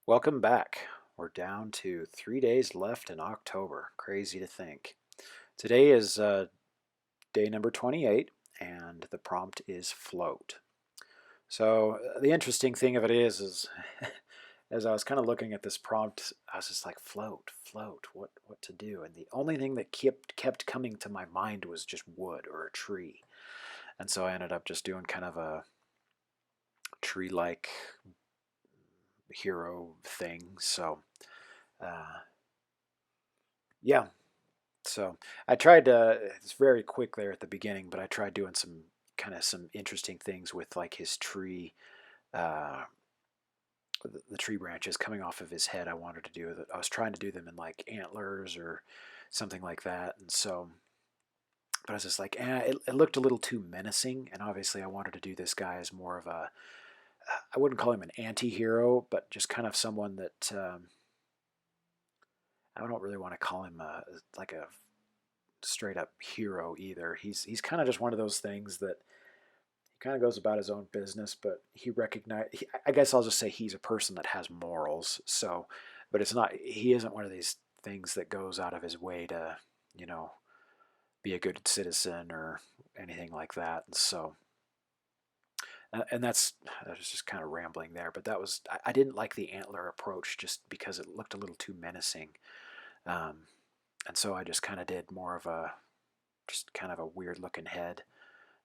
Welcome back. We're down to 3 days left in October. Crazy to think. Today is day number 28, and the prompt is float. So the interesting thing of it is as I was kind of looking at this prompt, I was just like, float, float, what to do? And the only thing that kept coming to my mind was just wood or a tree. And so I ended up just doing kind of a tree-like hero thing. So uh, yeah, so I tried to, it's very quick there at the beginning, but I tried doing some interesting things with like his tree, uh, the tree branches coming off of his head. I wanted to do that. I was trying to do them in like antlers or something like that. And so, but I was just like, it looked a little too menacing. And obviously I wanted to do this guy as more of a, I wouldn't call him an anti-hero, but just kind of someone that, I don't really want to call him like a straight up hero either. He's kind of just one of those things that he kind of goes about his own business, but I guess I'll just say he's a person that has morals. So, but it's not. He isn't one of these things that goes out of his way to, you know, be a good citizen or anything like that. And so, and I was just kind of rambling there, but I didn't like the antler approach just because it looked a little too menacing. Um, and so I just kind of did more of a just kind of a weird looking head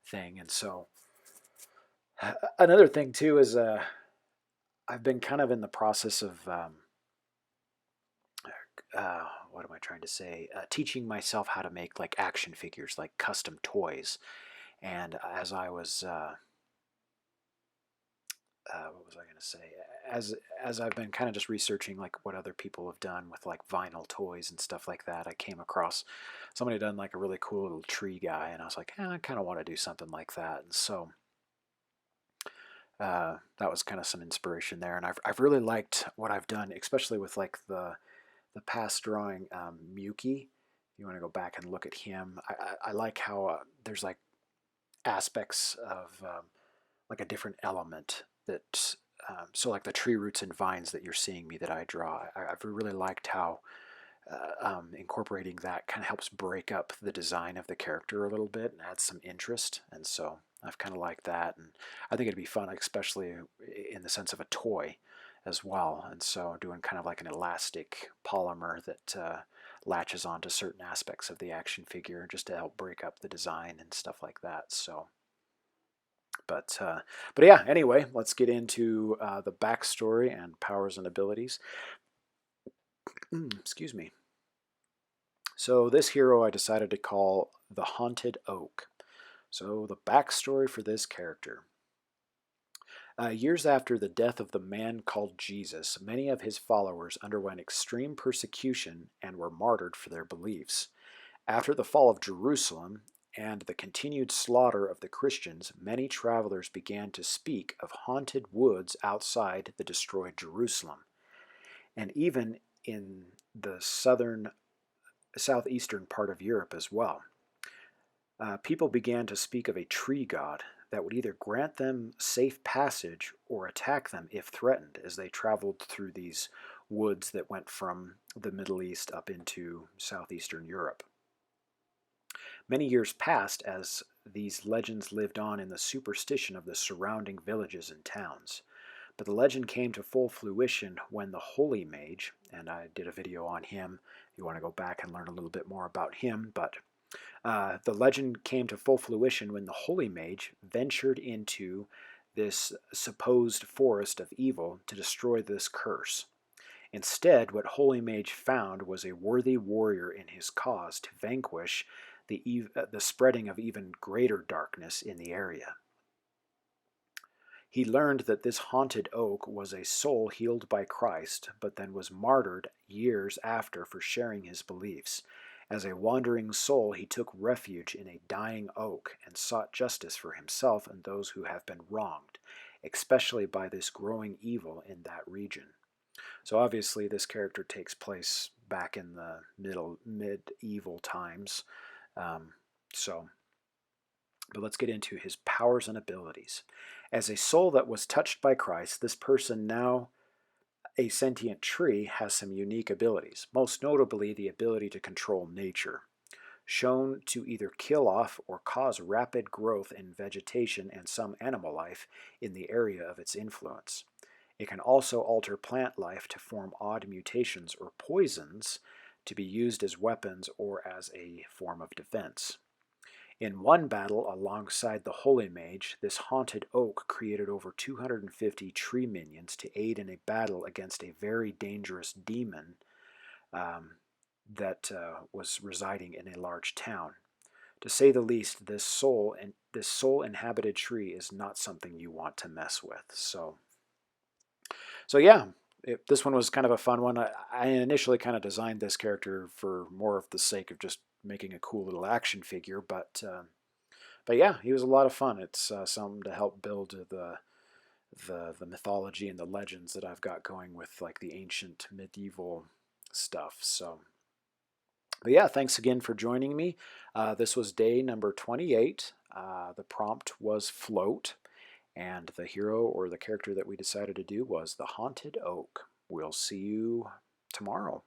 thing. And so another thing too is I've been kind of in the process of what am I trying to say? Teaching myself how to make like action figures, like custom toys. And as I was, what was I going to say? As as I've been kind of just researching like what other people have done with like vinyl toys and stuff like that, I came across somebody done like a really cool little tree guy, and I was like, I kind of want to do something like that. And so that was kind of some inspiration there. And I've really liked what I've done, especially with like the past drawing Muki. If you want to go back and look at him, I like how there's like aspects of like a different element that so like the tree roots and vines that you're seeing me that I draw. I've really liked how incorporating that kind of helps break up the design of the character a little bit and add some interest. And so I've kind of liked that, and I think it'd be fun, especially in the sense of a toy as well. And so doing kind of like an elastic polymer that latches onto certain aspects of the action figure just to help break up the design and stuff like that. So but uh, but yeah. Anyway, let's get into the backstory and powers and abilities. Excuse me. So this hero I decided to call the Haunted Oak. So the backstory for this character. Years after the death of the man called Jesus, many of his followers underwent extreme persecution and were martyred for their beliefs. After the fall of Jerusalem and the continued slaughter of the Christians, many travelers began to speak of haunted woods outside the destroyed Jerusalem, and even in the southeastern part of Europe as well. People began to speak of a tree god that would either grant them safe passage or attack them if threatened as they traveled through these woods that went from the Middle East up into southeastern Europe. Many years passed as these legends lived on in the superstition of the surrounding villages and towns. But the legend came to full fruition when the Holy Mage, and I did a video on him if you want to go back and learn a little bit more about him, but the legend came to full fruition when the Holy Mage ventured into this supposed forest of evil to destroy this curse. Instead, what Holy Mage found was a worthy warrior in his cause to vanquish the spreading of even greater darkness in the area. He learned that this haunted oak was a soul healed by Christ, but then was martyred years after for sharing his beliefs. As a wandering soul, he took refuge in a dying oak and sought justice for himself and those who have been wronged, especially by this growing evil in that region. So obviously, this character takes place back in the medieval times. Um, so, but let's get into his powers and abilities. As a soul that was touched by Christ, this person now a sentient tree has some unique abilities, most notably the ability to control nature, shown to either kill off or cause rapid growth in vegetation and some animal life in the area of its influence. It can also alter plant life to form odd mutations or poisons to be used as weapons or as a form of defense. In one battle alongside the Holy Mage, this haunted oak created over 250 tree minions to aid in a battle against a very dangerous demon um, that was residing in a large town. To say the least, this soul inhabited tree is not something you want to mess with. So yeah, this one was kind of a fun one. I initially kind of designed this character for more of the sake of just making a cool little action figure, but yeah, he was a lot of fun. It's something to help build the mythology and the legends that I've got going with like the ancient medieval stuff. So, but yeah, thanks again for joining me. This was day number 28. The prompt was float, and the hero or the character that we decided to do was the Haunted Oak. We'll see you tomorrow.